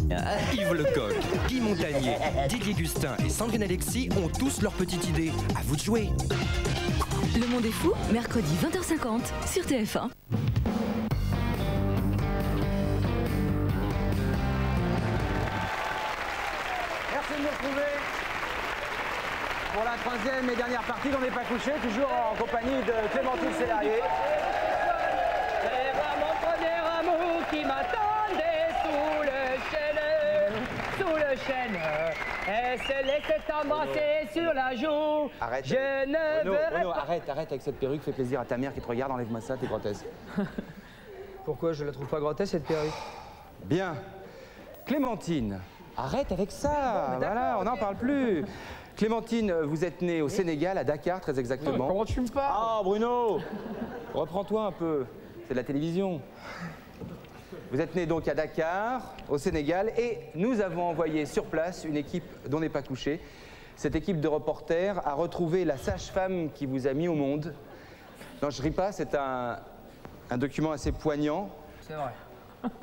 Yves Lecoq, Guy Montagnier, Didier Gustin et Sandrine Alexis ont tous leur petite idée. À vous de jouer. Le Monde est fou, mercredi 20h50 sur TF1. Merci de nous retrouver pour la troisième et dernière partie d'On n'est pas couché, toujours en compagnie de Clémentine Célarier. C'est mon premier amour qui m'attendait sous le chêne. Et se laissait embrasser sur la joue. Arrête. Je ne Bruno, verrai pas. arrête avec cette perruque, fais plaisir à ta mère qui te regarde, enlève-moi ça, t'es grotesque. Pourquoi je la trouve pas grotesque cette perruque? Bien. Clémentine, arrête avec ça, voilà, on n'en parle plus. Clémentine, vous êtes née au Sénégal, à Dakar très exactement. Comment tu me parles? Ah Bruno, reprends-toi un peu, c'est de la télévision. Vous êtes né donc à Dakar, au Sénégal, et nous avons envoyé sur place une équipe d'On n'est pas couché. Cette équipe de reporters a retrouvé la sage-femme qui vous a mis au monde. Non, je ris pas, c'est un document assez poignant. C'est vrai.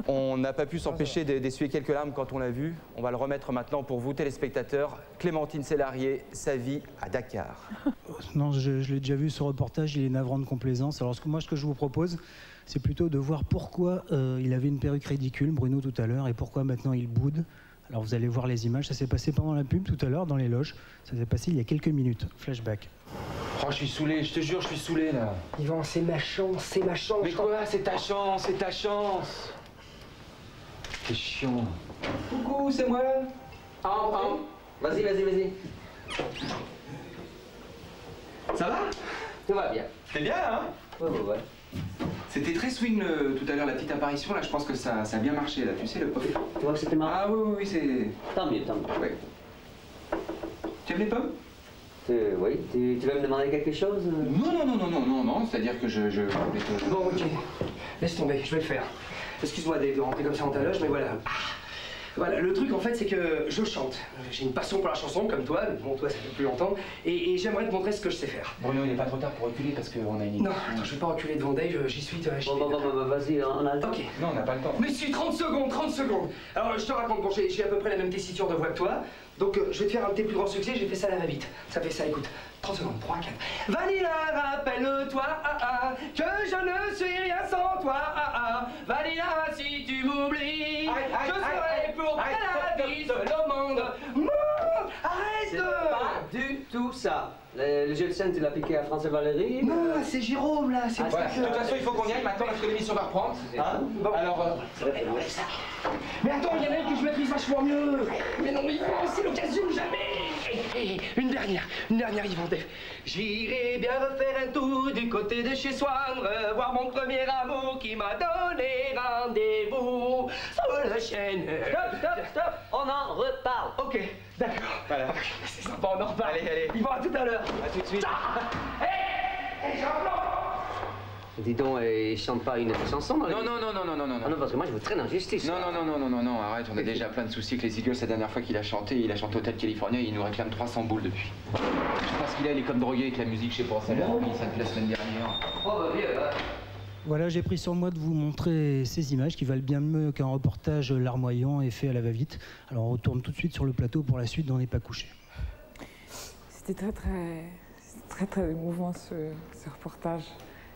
On n'a pas pu s'empêcher d'essuyer quelques larmes quand on l'a vu. On va le remettre maintenant pour vous, téléspectateurs. Clémentine Célarier, sa vie à Dakar. Non, je l'ai déjà vu ce reportage, il est navrant de complaisance. Alors moi, ce que je vous propose, c'est plutôt de voir pourquoi il avait une perruque ridicule, Bruno tout à l'heure, et pourquoi maintenant il boude. Alors vous allez voir les images, ça s'est passé pendant la pub tout à l'heure dans les loges. Ça s'est passé il y a quelques minutes. Flashback. Oh, je suis saoulé, je te jure, je suis saoulé là. Yvan, c'est ma chance, c'est ma chance. Mais quoi, c'est ta chance, c'est ta chance. C'est chiant. Coucou, c'est moi. Vas-y. Ça va? Tout va bien. T'es bien là, hein? Ouais. C'était très swing tout à l'heure, la petite apparition là, je pense que ça a bien marché là, tu sais le pop. Tu vois que c'était marrant? Ah oui, c'est... Tant mieux. Ouais. Tu aimes les pommes? Oui, tu veux me demander quelque chose? Non, c'est-à-dire que je voulais te... Bon, ok. Laisse tomber, je vais le faire. Excuse-moi de rentrer comme ça dans ta loge, mais voilà. Voilà, le truc en fait, c'est que je chante. J'ai une passion pour la chanson, comme toi, mais bon, toi, ça fait plus longtemps. Et j'aimerais te montrer ce que je sais faire. Bruno, il n'est pas trop tard pour reculer parce qu'on a une... Non, attends, je vais pas reculer devant Dave, j'y suis. Bon, vas-y, on a le temps. Ok. Non, on n'a pas le temps. Mais si, 30 secondes. Alors, je te raconte, bon, j'ai à peu près la même tessiture de voix que toi. Donc, je vais te faire un de tes plus grands succès, j'ai fait ça à la va-vite. Ça fait ça, écoute. 30 secondes, 3, 4. Vanilla, rappelle-toi, que je ne suis rien sans toi, Vanilla, si tu m'oublies, je serai pour toi la vie seule au monde. Arrête! C'est pas du tout ça. Le jeu de scène, tu l'as piqué à France et Valérie? Non, c'est Jérôme, là, c'est Voilà, de toute façon, il faut qu'on y aille maintenant parce que l'émission va reprendre. Hein? Bon. Alors, Mais attends, il y en a une que je maîtrise vachement mieux. Mais non, mais c'est l'occasion jamais. Une dernière, Yvan Dave. J'irai bien refaire un tour du côté de chez Swann, revoir mon premier amour qui m'a donné rendez-vous sur le chêne. Stop, on en reparle. Ok, d'accord. Voilà. Ok, c'est sympa, on en reparle. Allez. Yvan, à tout à l'heure. à tout de suite. Hé, Dis donc, il chante pas une chanson dans les... Non, Ah non, parce que moi je vous traîne en justice. Non, arrête, on a déjà plein de soucis avec les Eagles. La dernière fois qu'il a chanté Hotel California, il nous réclame 300 boules depuis. Je sais pas ce qu'il a, il est comme drogué avec la musique, je sais pas, ça l'a remis ça depuis la semaine dernière. Oh, bah vieux, Voilà, j'ai pris sur moi de vous montrer ces images qui valent bien mieux qu'un reportage larmoyant et fait à la va-vite. Alors on retourne tout de suite sur le plateau pour la suite d'On n'est pas couché. C'était très émouvant ce reportage.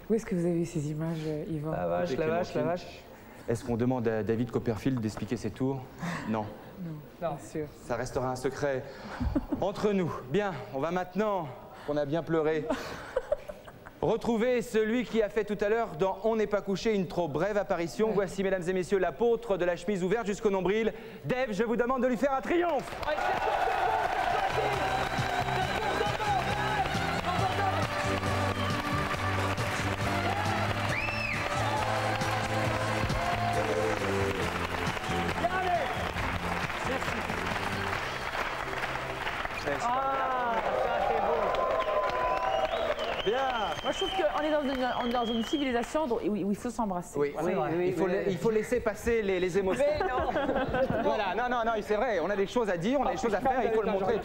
Où est-ce que vous avez eu ces images, Yvan? La vache. Est-ce qu'on demande à David Copperfield d'expliquer ses tours? Non. Non, bien sûr. Ça restera un secret entre nous. Bien, on va maintenant, qu'on a bien pleuré, retrouver celui qui a fait tout à l'heure dans On n'est pas couché une trop brève apparition. Ouais. Voici, mesdames et messieurs, l'apôtre de la chemise ouverte jusqu'au nombril. Dave, je vous demande de lui faire un triomphe. Bien. Moi, je trouve qu'on est dans une civilisation où il faut s'embrasser. Oui, il faut laisser passer les émotions. Mais non. Voilà, non, c'est vrai, on a des choses à dire, on a des choses à faire, il faut le montrer.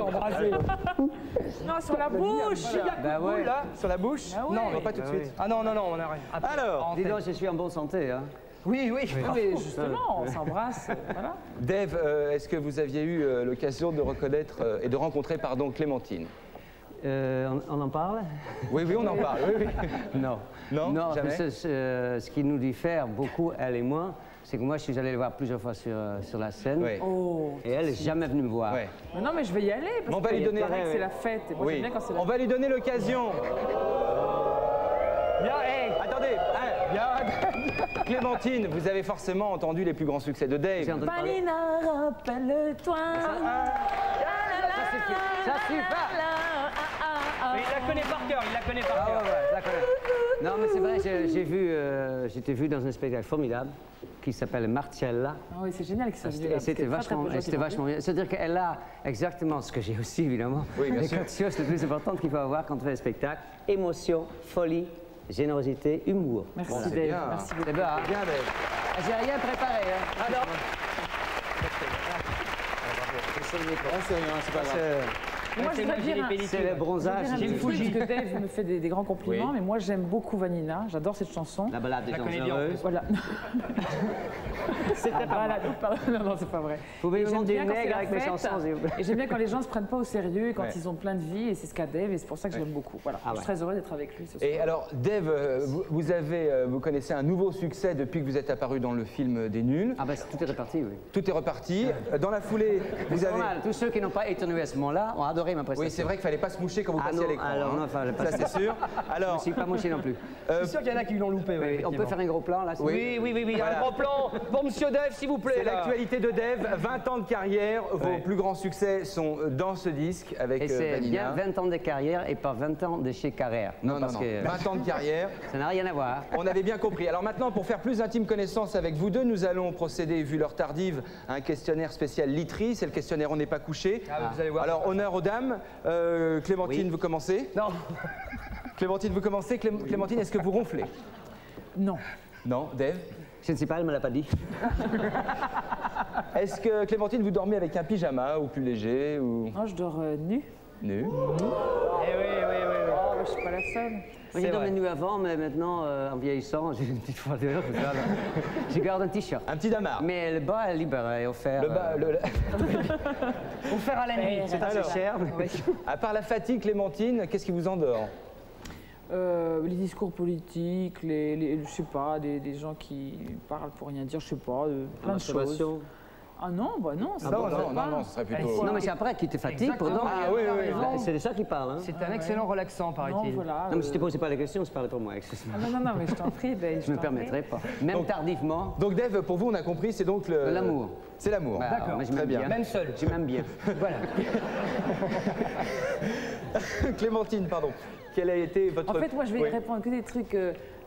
Non, sur la bouche. Bah ouais. Là, sur la bouche? Ah ouais. Non, pas tout de suite. Ah non, on arrête. Alors, Dis donc, je suis en bonne santé, hein. Oui, oui. Oui, mais justement, on s'embrasse, voilà. Dave, est-ce que vous aviez eu l'occasion de reconnaître et de rencontrer, pardon, Clémentine? On en parle? Oui, oui, on en parle. Oui, oui. Non. Non, jamais. Ce qui nous diffère beaucoup, elle et moi, c'est que moi, je suis allé le voir plusieurs fois sur la scène. Oui. Oh, Et elle n'est jamais venue me voir. Ouais. mais non, mais je vais y aller, parce On va lui donner- paraît que c'est la fête. Et moi, Oui. j'aime bien quand c'est la On va lui donner l'occasion. Viens, hey. Attendez, Clémentine, vous avez forcément entendu les plus grands succès de Dave. J'ai entendu parler. Vanina, rappelle-toi. Ça suffit pas. Mais il la connaît par cœur, il la connaît par Ah cœur. ouais, ouais, je la connais. Non, mais c'est vrai, j'étais vu dans un spectacle formidable qui s'appelle Marcella. Ah oui, c'est génial que ça se Et c'était vachement bien. C'est-à-dire qu'elle a exactement ce que j'ai aussi, évidemment. Oui, bien les sûr. 4 choses les plus importantes qu'il faut avoir quand on fait un spectacle. Émotion, folie, générosité, humour. Merci Bon, c'est Dave, bien. merci C'est beaucoup. bien, hein? Bien, Dave. J'ai rien préparé, hein. Ah non. Ah, c'est rien, c'est pas grave. Moi, je voudrais dire un- C'est le bronzage. je voudrais dire un c'est petit le truc, Fuji. parce que Dave me fait des grands compliments, Oui. mais moi, j'aime beaucoup Vanina. J'adore cette chanson. La balade des Je la gens connais bien, en heureux. plus. Voilà. C'était pas Voilà, pardon, non, c'est pas vrai. Vous pouvez Et me j'aime demander bien une quand c'est nègre la avec mes fête. chansons, s'il vous plaît. Et j'aime bien quand les gens se prennent pas au sérieux, quand Ouais. ils ont plein de vie, et c'est ce qu'a Dave, et c'est pour ça que je l'aime beaucoup. Voilà. Ah Je suis ouais. très heureuse d'être avec lui ce soir. Et alors, Dave, vous connaissez un nouveau succès depuis que vous êtes apparu dans le film des Nuls. Ah ben, tout est reparti, oui. Tout est reparti. Dans la foulée, vous C'est avez... normal, tous ceux qui n'ont pas éternué à ce moment-là ont adoré ma prestation. Oui, c'est vrai qu'il fallait pas se moucher quand vous Ah passiez non, à l'écran. alors hein. non, fallait pas Ça, se- c'est sûr. Je ne Alors, suis pas mouché non plus. Je suis sûr qu'il y en a qui l'ont loupé. Ouais, On peut faire un gros plan, là? Oui, oui, oui, oui. Voilà. Un grand plan pour Monsieur Dave, s'il vous plaît. c'est là. l'actualité de Dave. 20 ans de carrière. Vos Ouais. plus grands succès sont dans ce disque avec Et c'est Vanina. bien 20 ans de carrière et pas 20 ans de chez Carrère. Non, non, parce non. que 20 ans de carrière. ça n'a rien à voir. On avait bien compris. Alors maintenant, pour faire plus intime connaissance avec vous deux, nous allons procéder, vu l'heure tardive, à un questionnaire spécial literie. C'est le questionnaire On n'est pas couché. Ah, vous allez voir. Alors, honneur aux dames. Clémentine, Oui. vous commencez. Non. Clémentine, vous commencez. Clémentine, est-ce que vous ronflez? Non. Non. Dave? Je ne sais pas, elle ne me l'a pas dit. Est-ce que, Clémentine, vous dormez avec un pyjama ou plus léger ou Non, je dors nue. nu? Eh oui, oui, oui, oui. Oh, mais je suis pas la seule. Moi, j'ai dormi nu avant, mais maintenant, en vieillissant, j'ai une petite froideur. Je garde un t-shirt. Un petit damar. Mais le bas est libre et offert. Le bas, Offert à la nuit. C'est assez Alors. cher. mais- À part la fatigue, Clémentine, qu'est-ce qui vous endort? Les discours politiques, je sais pas, des gens qui parlent pour rien dire, je sais pas, plein de choses. Masturbation. Ah non, bah non, ça Non, me non, parle non, pas. non, ce serait plutôt... Non, mais c'est après qui te fatigue pour Exactement. dormir. Ah oui, oui, oui. C'est de ça qu'il parle. Hein. C'est un excellent relaxant, Non, paraît-il. voilà. Non, mais si tu ne posais pas les questions, je parlais pour moi. Excuse-moi. Ah, non, mais je t'en prie, Dave. Je ne me permettrai pas. Même Donc- tardivement. Donc Dave, pour vous, on a compris, c'est donc le... L'amour. C'est l'amour. Bah, D'accord, moi, je très m'aime bien. bien. Même seul. Je m'aime bien. Voilà. Clémentine, pardon. Quel a été votre... En fait, moi, je vais Oui. répondre que des trucs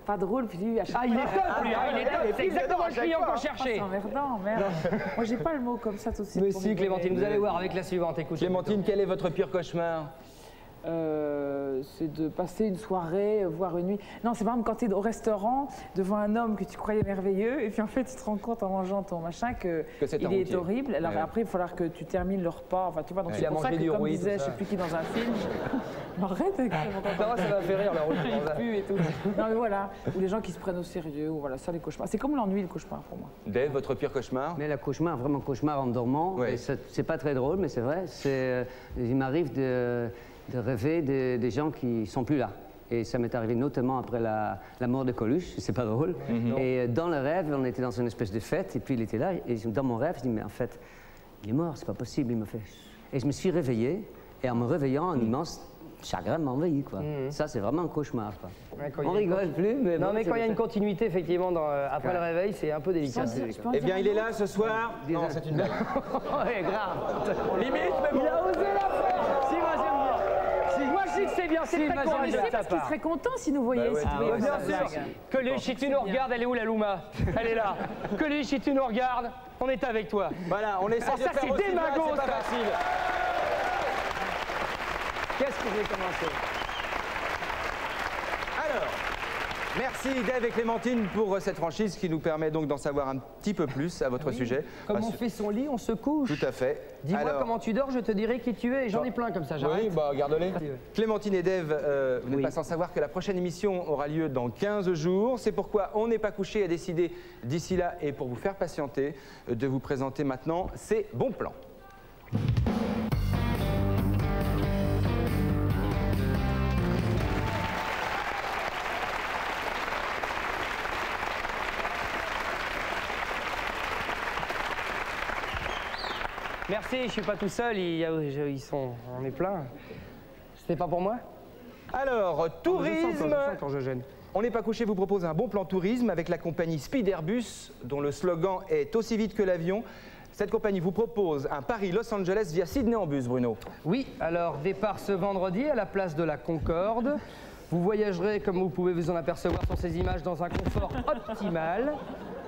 pas drôles, puis lui, à chaque Ah, il est fois... top, lui, hein, il est top. C'est exactement le client qu'on Ah, cherchait. c'est emmerdant, merde. Moi, j'ai pas le mot comme ça tout de suite. Mais pour si, rigoler. Clémentine, vous allez voir avec la suivante. Écoutez. Clémentine, quel est votre pire cauchemar? C'est de passer une soirée, voir une nuit. Non, c'est par exemple quand tu es au restaurant devant un homme que tu croyais merveilleux et puis en fait tu te rends compte en mangeant ton machin que c'est un il est routier. horrible. Alors Ouais. après il va falloir que tu termines le repas. Enfin tu vois, donc Ouais. c'est Il a pour ça mangé que du comme rouille, disait tout je sais ça. plus qui dans un film. Arrête avec Ça va faire rire, la route. il pue et tout. Non mais voilà, ou les gens qui se prennent au sérieux, ou voilà, ça les cauchemars. C'est comme l'ennui le cauchemar pour moi. Dave, votre pire cauchemar? Mais le cauchemar, vraiment cauchemar en dormant, Ouais. et c'est pas très drôle, mais c'est vrai. Il m'arrive de rêver des gens qui sont plus là. Et ça m'est arrivé notamment après la mort de Coluche, c'est pas drôle. Et dans le rêve, on était dans une espèce de fête, et puis il était là, et dans mon rêve, je dis, mais en fait, il est mort, c'est pas possible, il m'a fait. Et je me suis réveillé, et en me réveillant, un immense chagrin m'a envahi, quoi. Ça, c'est vraiment un cauchemar, quoi. Ouais, quand il y On a une rigole plus, mais Non, bon, mais c'est quand il y a comme une ça. continuité, effectivement, après le réveil, c'est un peu délicat. Je peux en Eh dire bien, un il est autre là ce soir. Non, c'est une blague. Ouais, grave. Limite, mais bon. Il a osé la faire. Si, moi, j'aime bien. Moi, je dis que c'est bien, c'est très Mais courageux de c'est sa parce qu'il part. serait content s'il nous voyait. Bah ouais, si tu ah voyais ouais, sa Bien sûr. blague. Coluche, si tu nous regardes, elle est où la Louma? Elle est là. Coluche, si tu nous regardes, on est avec toi. Voilà, on essaie Oh, de ça, faire c'est aussi des bien, magots, c'est pas ça. facile. Qu'est-ce que j'ai commencé? Alors, Merci Dave et Clémentine pour cette franchise qui nous permet donc d'en savoir un petit peu plus à votre sujet. Comme on fait son lit, on se couche. Tout à fait. Dis-moi comment tu dors, je te dirai qui tu es. J'en ai plein comme ça, j'arrête. Oui, bah garde-les. Clémentine et Dave, vous n'êtes pas sans savoir que la prochaine émission aura lieu dans 15 jours. C'est pourquoi On n'est pas couché a décidé d'ici là et pour vous faire patienter de vous présenter maintenant ses bons plans. Merci, je suis pas tout seul, on est plein. C'était pas pour moi? Alors, tourisme. Quand je gêne. On n'est pas couché vous propose un bon plan tourisme avec la compagnie Speed Airbus, dont le slogan est aussi vite que l'avion. Cette compagnie vous propose un Paris-Los Angeles via Sydney en bus, Bruno. Oui, alors départ ce vendredi à la place de la Concorde. Vous voyagerez, comme vous pouvez vous en apercevoir sur ces images, dans un confort optimal,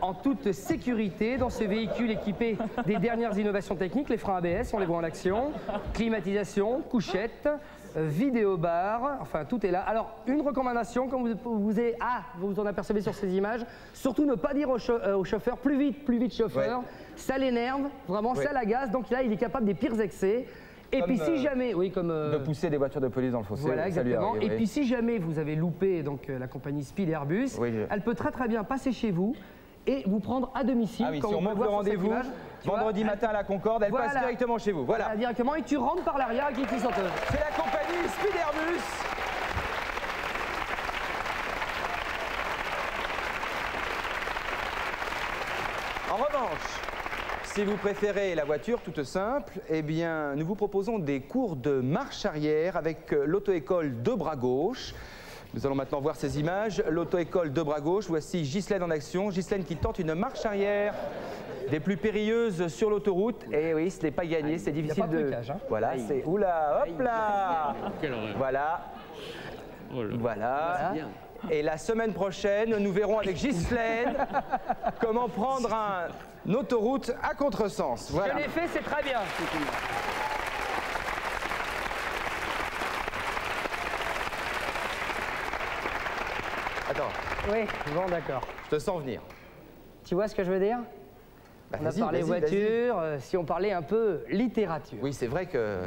en toute sécurité, dans ce véhicule équipé des dernières innovations techniques, les freins ABS, on les voit en action, climatisation, couchette, vidéo-bar, enfin tout est là. Alors, une recommandation, comme vous en apercevez sur ces images, surtout ne pas dire au chauffeur, plus vite chauffeur, ça l'énerve, vraiment ça l'agace, donc là il est capable des pires excès. Et puis si jamais, de pousser des voitures de police dans le fossé. Voilà, exactement. Et puis si jamais vous avez loupé donc, la compagnie Speed Airbus, elle peut très bien passer chez vous et vous prendre à domicile. Ah oui, si on monte le rendez-vous, vendredi matin à la Concorde, elle passe directement chez vous. Voilà. Directement, et tu rentres par l'arrière avec les clés senteuses. C'est la compagnie Speed Airbus. En revanche, si vous préférez la voiture toute simple, eh bien, nous vous proposons des cours de marche arrière avec l'auto-école de bras gauche. Nous allons maintenant voir ces images. L'auto-école de bras gauche, voici Ghislaine en action. Ghislaine qui tente une marche arrière des plus périlleuses sur l'autoroute. Et oui, ce n'est pas gagné, c'est difficile de... Trucage, hein. Voilà, c'est... Oula, hop là. Voilà. Voilà. Et la semaine prochaine, nous verrons avec Ghislaine comment prendre une autoroute à contresens. Voilà. Je l'ai fait, c'est très bien. Attends. Oui, bon, d'accord. Je te sens venir. Tu vois ce que je veux dire? On a parlé voiture, si on parlait un peu littérature. Oui, c'est vrai que...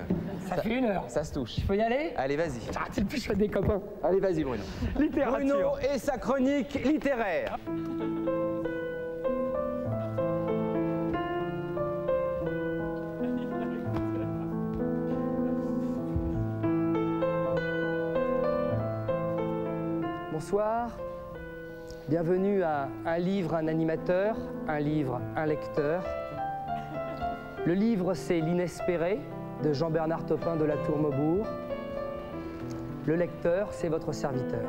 Ça fait 1 heure. Ça se touche. Je peux y aller? Allez, vas-y. C'est le plus chouette des copains. Allez, vas-y, Bruno. Littérature. Bruno et sa chronique littéraire. Bonsoir. Bienvenue à Un livre, un animateur, un livre, un lecteur. Le livre, c'est L'inespéré de Jean-Bernard Topin de La Tour Maubourg. Le lecteur, c'est votre serviteur.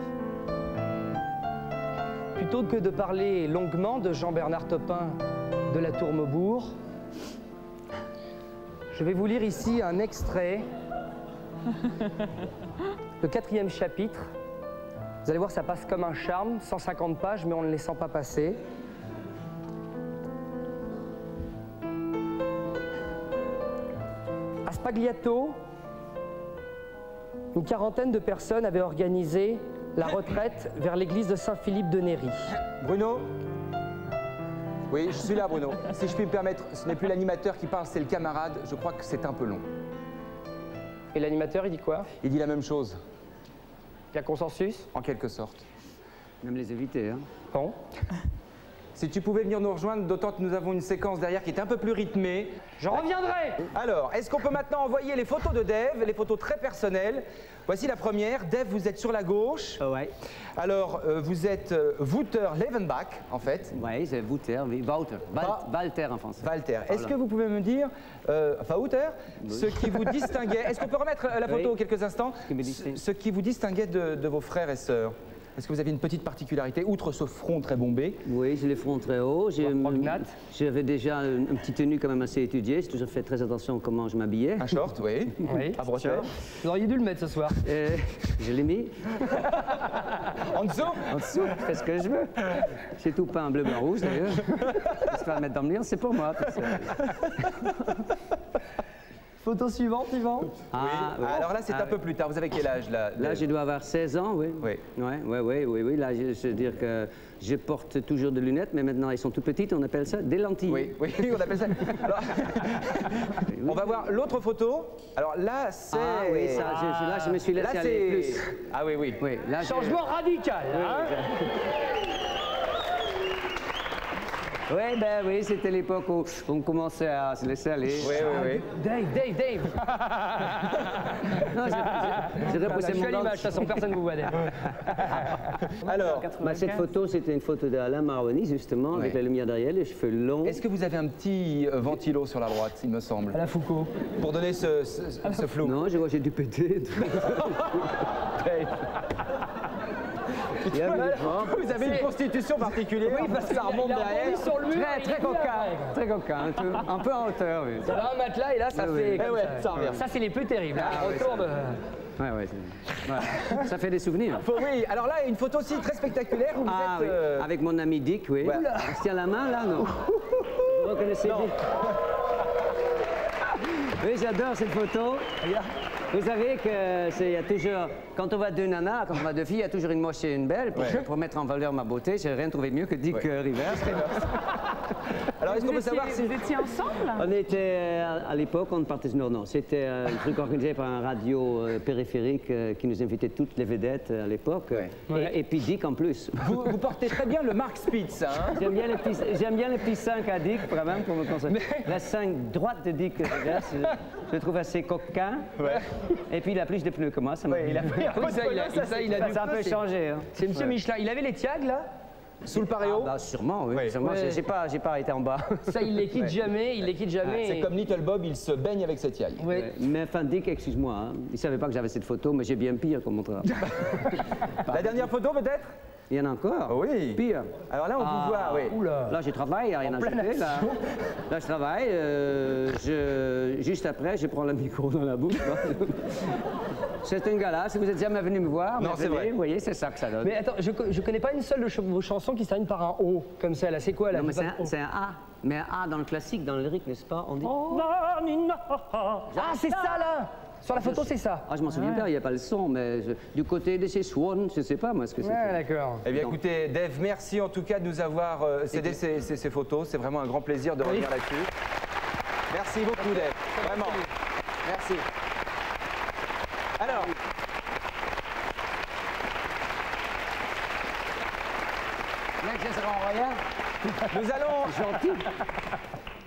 Plutôt que de parler longuement de Jean-Bernard Topin de La Tour Maubourg, je vais vous lire ici un extrait, le 4e chapitre. Vous allez voir, ça passe comme un charme, 150 pages, mais on ne les sent pas passer. À Spagliato, une quarantaine de personnes avaient organisé la retraite vers l'église de Saint-Philippe de Néry. Bruno? Oui, je suis là, Bruno. Si je puis me permettre, ce n'est plus l'animateur qui parle, c'est le camarade. Je crois que c'est un peu long. Et l'animateur, il dit quoi? Il dit la même chose. Il y a consensus? En quelque sorte. Même les éviter, hein. Bon. Si tu pouvais venir nous rejoindre, d'autant que nous avons une séquence derrière qui est un peu plus rythmée. Je reviendrai! Alors, est-ce qu'on peut maintenant envoyer les photos de Dave, les photos très personnelles? Voici la première. Dave, vous êtes sur la gauche. Ouais. Alors, vous êtes Wouter Levenbach, en fait. Oui, c'est Wouter, oui. Walter. Walter en français. Walter. Est-ce que vous pouvez me dire, enfin Wouter, ce qui vous distinguait... Est-ce qu'on peut remettre la photo quelques instants? Ce qui vous distinguait de vos frères et sœurs? Est-ce que vous avez une petite particularité, outre ce front très bombé? Oui, j'ai les fronts très hauts. J'avais déjà une petite tenue quand même assez étudiée. J'ai toujours fait très attention à comment je m'habillais. Un short, oui. Oui, à brosseur. Vous auriez dû le mettre ce soir. Je l'ai mis. En dessous? En dessous, je fais ce que je veux. J'ai tout peint en bleu, blanc, rouge d'ailleurs. J'espère le mettre dans le mur, c'est pour moi. Photo suivante, Yvan. Ah, Oui. Alors là, c'est un peu plus tard. Vous avez quel âge là? Là, je dois avoir 16 ans, oui. Oui. Oui. Là, je veux dire que je porte toujours des lunettes, mais maintenant, elles sont toutes petites. On appelle ça des lentilles. Oui, on appelle ça. Alors, on va voir l'autre photo. Alors là, c'est. Ah oui, ça, là, je me suis laissé Là, aller plus. Ah oui. Oui, là, Changement radical. Hein. Oui, c'était l'époque où on commençait à se laisser aller. Oui. Dave. Non, j'ai repoussé Je suis à mon l'image, de toute façon, personne ne vous voit, Dave. Alors, cette photo, c'était une photo d'Alain Maroni, justement, avec la lumière derrière, les cheveux longs. est-ce que vous avez un petit ventilo sur la droite, il me semble, À la Foucault. pour donner ce flou? Non, je vois j'ai dû péter. Vous avez une constitution particulière. Oui, parce que ça remonte derrière. Sur le mur, Très coquin, très coquin, un peu en hauteur. Oui. Il y a un matelas et là, ça fait. Comme ça revient. Ça, c'est les plus terribles. Autour de. Ouais. Voilà. Ça fait des souvenirs. Oui, alors là, une photo aussi très spectaculaire où vous êtes. Oui. Avec mon ami Dick, oui. Ouais. On se tient la main, là, non? Vous reconnaissez Dick? Oui, j'adore cette photo. Vous savez que il y a toujours, quand on voit deux nanas, quand on voit deux filles, il y a toujours une moche et une belle. Pour mettre en valeur ma beauté, j'ai rien trouvé mieux que Dick Rivers. Alors, est-ce qu'on peut savoir si Vous étiez ensemble? On était, à l'époque, on partait... Non, c'était un truc organisé par un radio périphérique qui nous invitait toutes les vedettes à l'époque. Et puis Dick en plus. vous portez très bien le Mark Spitz, hein? J'aime bien les petits 5 à Dick, vraiment, pour me concentrer. La 5 droite de Dick Rivers, je le trouve assez coquin. Ouais. Et puis il a plus de pneus que moi, ça m'a il a pris un peu de pneus, ça a un peu changé. Hein. C'est Monsieur Michelin. Il avait les Tiags, là? Sous le paréo? Bah, sûrement, oui. Sûrement. J'ai pas été en bas. Ça, il les quitte jamais, C'est comme Little Bob, il se baigne avec cette yaille. Oui. Mais enfin, Dick, excuse-moi, hein, il savait pas que j'avais cette photo, mais j'ai bien pire comme montreur. La dernière photo, peut-être? Il y en a encore? Oui. Pire. Alors là, on vous voit, oui. Oula. Là, je travaille, il n'y a rien à jeter. Là, je travaille. Juste après, je prends le micro dans la bouche. C'est un gars-là. Si vous êtes jamais venu me voir, non, c'est vrai. Vous voyez, c'est ça que ça donne. Mais attends, je connais pas une seule de vos chansons qui se termine par un O, comme ça, là. C'est quoi, là? Non, mais c'est un A. Mais un A dans le classique, dans le lyrique, n'est-ce pas? On dit... Ah, c'est ça, là! Sur la photo, c'est ça. Ah, je m'en souviens pas, il n'y a pas le son, mais du côté de ces Swans, je ne sais pas, moi, ce que c'est. Ouais, d'accord. Eh bien, écoutez, Dave, merci en tout cas de nous avoir cédé ces photos. C'est vraiment un grand plaisir de revenir là-dessus. Merci beaucoup, Dave. Vraiment. Merci. Alors.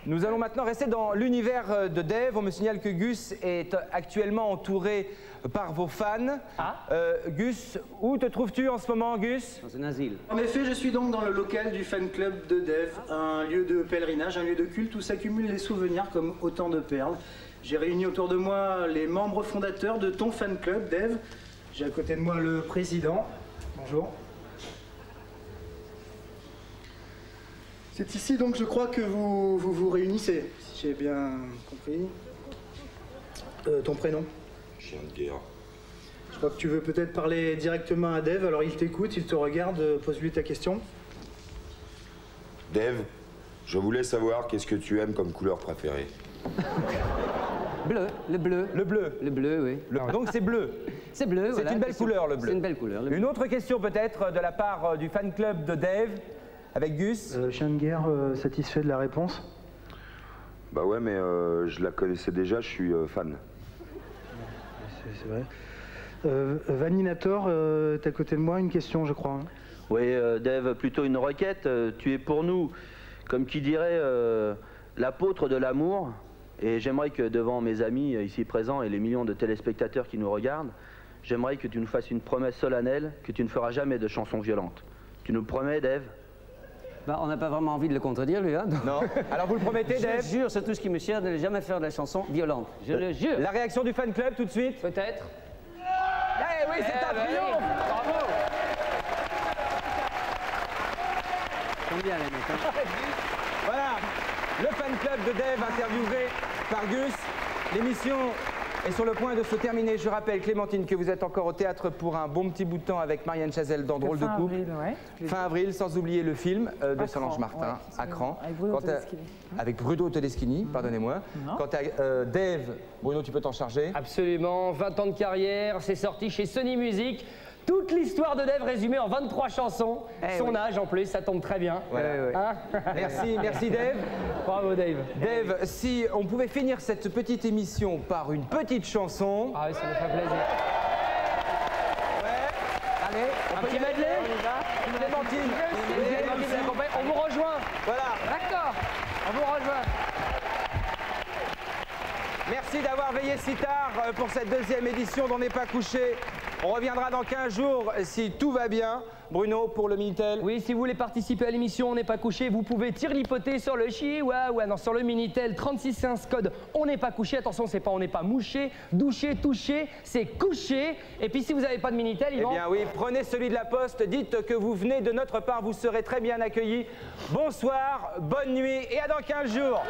Nous allons maintenant rester dans l'univers de Dave. On me signale que Gus est actuellement entouré par vos fans. Gus, où te trouves-tu en ce moment, Gus? Dans un asile. En effet, je suis donc dans le local du fan club de Dave, un lieu de pèlerinage, un lieu de culte où s'accumulent les souvenirs comme autant de perles. J'ai réuni autour de moi les membres fondateurs de ton fan club, Dave. J'ai à côté de moi le président. Bonjour. C'est ici donc, je crois, que vous réunissez, si j'ai bien compris. Ton prénom? Chien de guerre. Je crois que tu veux peut-être parler directement à Dave, alors il t'écoute, il te regarde, pose-lui ta question. Dave, je voulais savoir qu'est-ce que tu aimes comme couleur préférée? Bleu, le bleu. Le bleu? Le bleu, oui. Donc c'est bleu? C'est bleu, C'est une belle couleur, le bleu. C'est une belle couleur. Une autre question peut-être de la part du fan club de Dave, avec Gus. Chien de guerre, satisfait de la réponse? Bah ouais, mais je la connaissais déjà, je suis fan. C'est vrai. Vaninator, t'es à côté de moi, une question, je crois. Hein. Oui, Dave, plutôt une requête. Tu es pour nous, comme qui dirait, l'apôtre de l'amour. Et j'aimerais que devant mes amis ici présents et les millions de téléspectateurs qui nous regardent, j'aimerais que tu nous fasses une promesse solennelle que tu ne feras jamais de chansons violentes. Tu nous promets, Dave? Bah, on n'a pas vraiment envie de le contredire, lui. Hein, donc... Non. Alors vous le promettez, Dave? Je jure, c'est tout ce qui me sert de ne jamais faire de la chanson violente. Je le jure. La réaction du fan club tout de suite? Peut-être. Eh oui, c'est un triomphe! Bravo! Combien les mecs, hein? Voilà, le fan club de Dave interviewé par Gus. L'émission est sur le point de se terminer. Je rappelle, Clémentine, que vous êtes encore au théâtre pour un bon petit bout de temps avec Marianne Chazelle dans Drôle de couple. Fin avril, sans oublier le film de Solange Martin, Accran. Avec Bruno Todeschini, pardonnez-moi. Quant à Dave, Bruno, tu peux t'en charger? Absolument, 20 ans de carrière, c'est sorti chez Sony Music. Toute l'histoire de Dave résumée en 23 chansons. Son âge en plus, ça tombe très bien. Voilà. Merci Dave. Bravo Dave. Dave, si on pouvait finir cette petite émission par une petite chanson. Ah oui, ça me ferait plaisir. Allez, un petit medley. On y va. Clémentine. On vous rejoint. Voilà. D'accord. On vous rejoint. Merci d'avoir veillé si tard pour cette deuxième édition d'On n'est pas couché. On reviendra dans 15 jours si tout va bien. Bruno, pour le Minitel. Oui, si vous voulez participer à l'émission On n'est pas couché, vous pouvez tirelipoter sur le chihuahua, non, sur le Minitel 3615 code On n'est pas couché. Attention, c'est pas on n'est pas mouché, douché, touché, c'est couché. Et puis si vous n'avez pas de Minitel, Eh bien oui, prenez celui de la Poste, dites que vous venez de notre part, vous serez très bien accueillis. Bonsoir, bonne nuit et à dans 15 jours.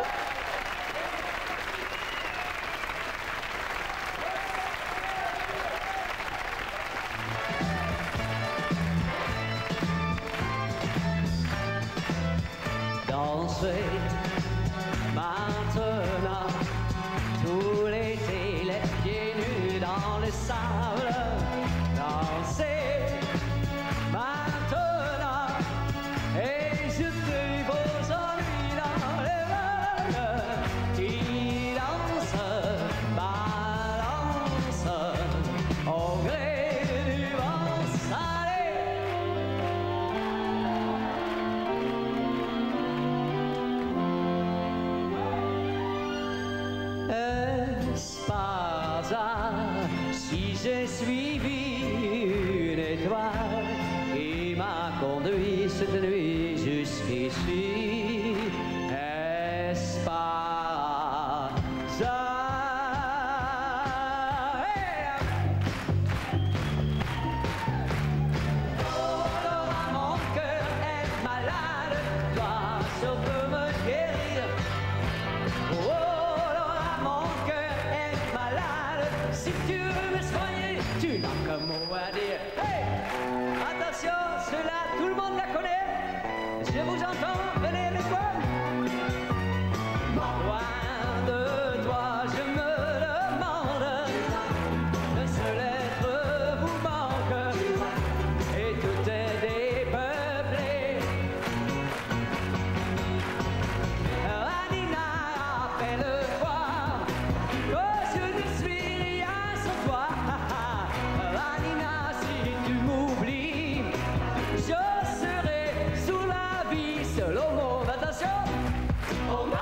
Maintenant, tout l'été, les pieds nus dans le sable. Dansez maintenant et jetez vos ennuis dans les vagues qui dansent, balancent au gré du vent salé. Est-ce par hasard si j'ai suivi une étoile qui m'a conduit cette nuit jusqu'ici? Est-ce par hasard? Oh, mon cœur est malade, toi seul peux me guérir. Oh, si tu veux me soigner, tu n'as qu'un mot à dire. Hey! Attention, cela, tout le monde la connaît. Je vous entends, venez le soir. Loin de toi, je me demande. Un seul être vous manque et tout est dépeuplé. Anina, appelle-toi, que je ne suis rien sans toi. Anina, si tu m'oublies, je serai sous la vie seul au monde. Attention, au monde.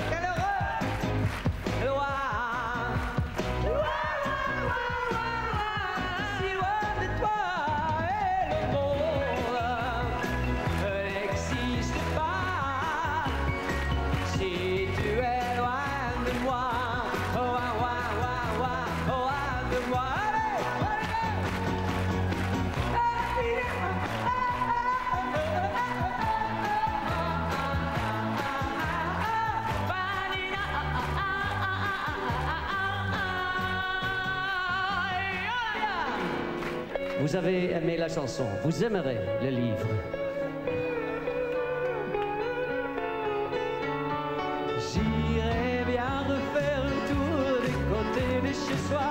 Quelle horreur! Loin, si loin de toi, et le monde n'existe pas. Si tu es loin de moi, loin de moi, Vous avez aimé la chanson, vous aimerez le livre. J'irai bien refaire le tour du côté de chez soi,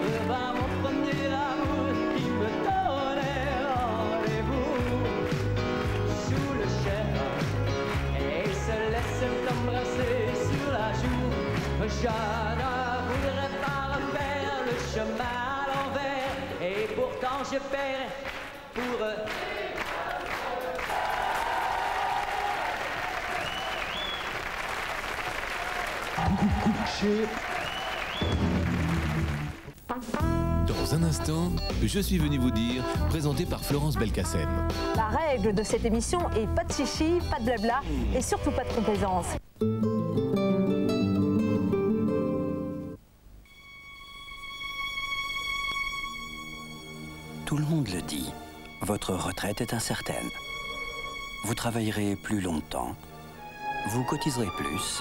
devant mon premier amour qui me donnait rendez-vous sous le chêne et se laisse embrasser sur la joue. Je ne voudrais pas refaire le chemin à l'envers et pourtant je perds pour eux. Dans un instant, je suis venu vous dire, présenté par Florence Belkacem. La règle de cette émission est pas de chichi, pas de blabla et surtout pas de complaisance. Tout le monde le dit, votre retraite est incertaine. Vous travaillerez plus longtemps, vous cotiserez plus,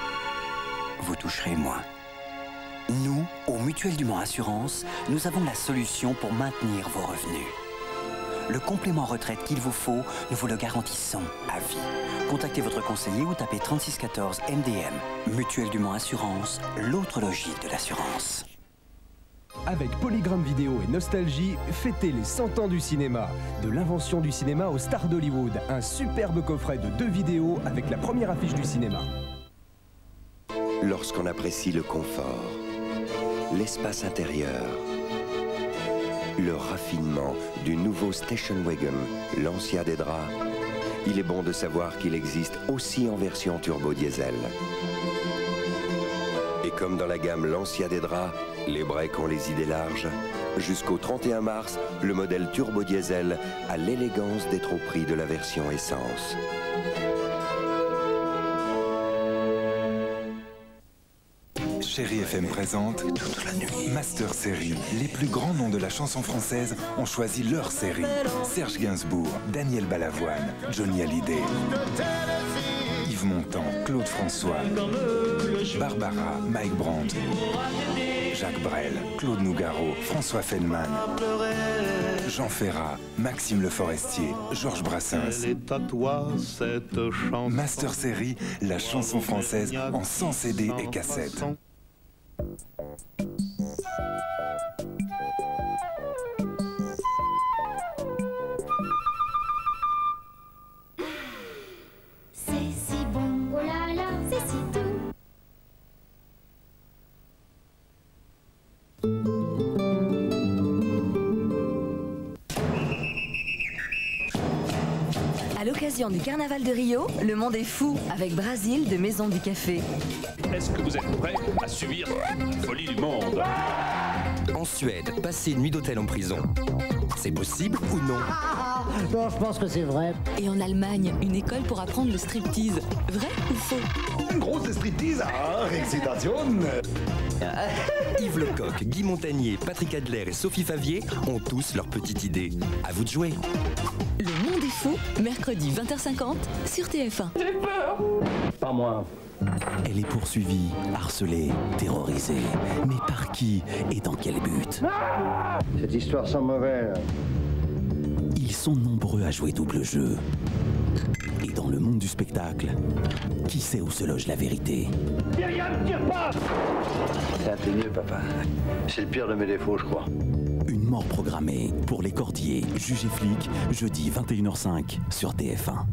vous toucherez moins. Nous, au Mutuelle du Mans Assurance, nous avons la solution pour maintenir vos revenus. Le complément retraite qu'il vous faut, nous vous le garantissons à vie. Contactez votre conseiller ou tapez 3614 MDM. Mutuelle du Mans Assurance, l'autre logique de l'assurance. Avec Polygram Vidéo et Nostalgie, fêtez les 100 ans du cinéma. De l'invention du cinéma aux stars d'Hollywood. Un superbe coffret de 2 vidéos avec la première affiche du cinéma. Lorsqu'on apprécie le confort, l'espace intérieur, le raffinement du nouveau Station Wagon, Lancia des draps, il est bon de savoir qu'il existe aussi en version turbo diesel. Et comme dans la gamme Lancia des draps, les breaks ont les idées larges. Jusqu'au 31 mars, le modèle turbo diesel a l'élégance d'être au prix de la version essence. Chérie FM présente Master Série. Les plus grands noms de la chanson française ont choisi leur série. Serge Gainsbourg, Daniel Balavoine, Johnny Hallyday, Yves Montand, Claude François, Barbara, Mike Brandt, Jacques Brel, Claude Nougaro, François Fellman, Jean Ferrat, Maxime Le Forestier, Georges Brassens. Master Série, la chanson française en 100 CD et cassettes. C'est si bon, oh là là, c'est si doux. À l'occasion du Carnaval de Rio, le monde est fou avec Brasil de Maison du Café. Est-ce que vous êtes prêts à subir la folie du monde? En Suède, passer une nuit d'hôtel en prison, c'est possible ou non? Non, je pense que c'est vrai. Et en Allemagne, une école pour apprendre le striptease. Vrai ou faux? Une grosse striptease, excitation. Yves Lecoq, Guy Montagnier, Patrick Adler et Sophie Favier ont tous leur petite idée. À vous de jouer. Le monde est fou, mercredi 20h50 sur TF1. J'ai peur. Pas moi. Elle est poursuivie, harcelée, terrorisée. Mais par qui et dans quel but? Cette histoire sent mauvais. Ils sont nombreux à jouer double jeu. Et dans le monde du spectacle, qui sait où se loge la vérité? Myriam, tire pas! C'est un peu mieux, papa. C'est le pire de mes défauts, je crois. Une mort programmée pour les Cordiers, juges et flics, jeudi 21h05 sur TF1.